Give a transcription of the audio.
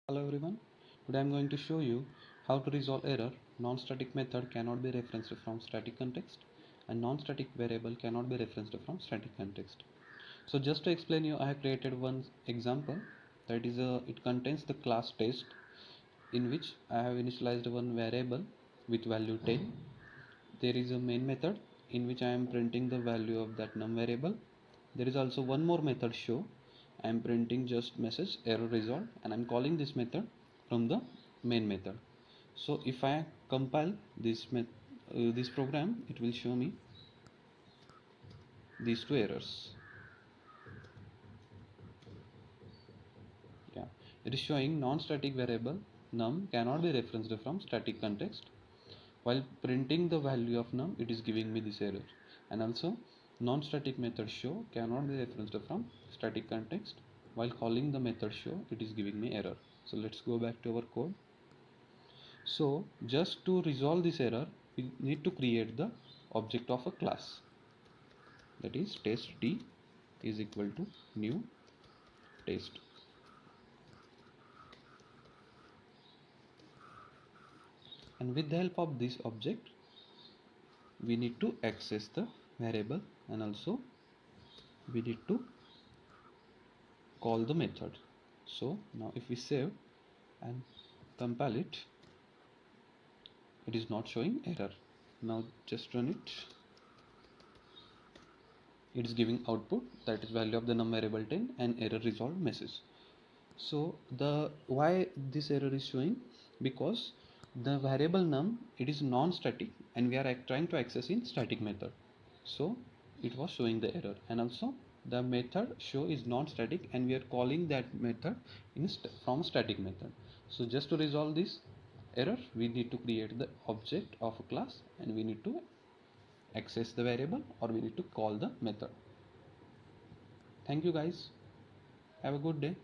Hello everyone. Today I am going to show you how to resolve error. Non-static method cannot be referenced from static context and non-static variable cannot be referenced from static context. So just to explain you, I have created one example that is it contains the class test in which I have initialized one variable with value 10. There is a main method in which I am printing the value of that num variable. There is also one more method show. I am printing just message error resolved and I am calling this method from the main method. So if I compile this program, it will show me these two errors. Yeah, it is showing non-static variable num cannot be referenced from static context. While printing the value of num, it is giving me this error. And also non-static method show cannot be referenced from static context. While calling the method show, it is giving me error. So let's go back to our code. So just to resolve this error, we need to create the object of a class, that is test d is equal to new test. And with the help of this object, we need to access the variable and also we need to call the method. So now if we save and compile it, it is not showing error. Now just run it. It is giving output, that is value of the num variable 10 and error resolved message. So the why this error is showing, because the variable num, it is non-static and we are trying to access in static method, so it was showing the error. And also the method show is non-static and we are calling that method from static method. So just to resolve this error, we need to create the object of a class and we need to access the variable or we need to call the method. Thank you guys, have a good day.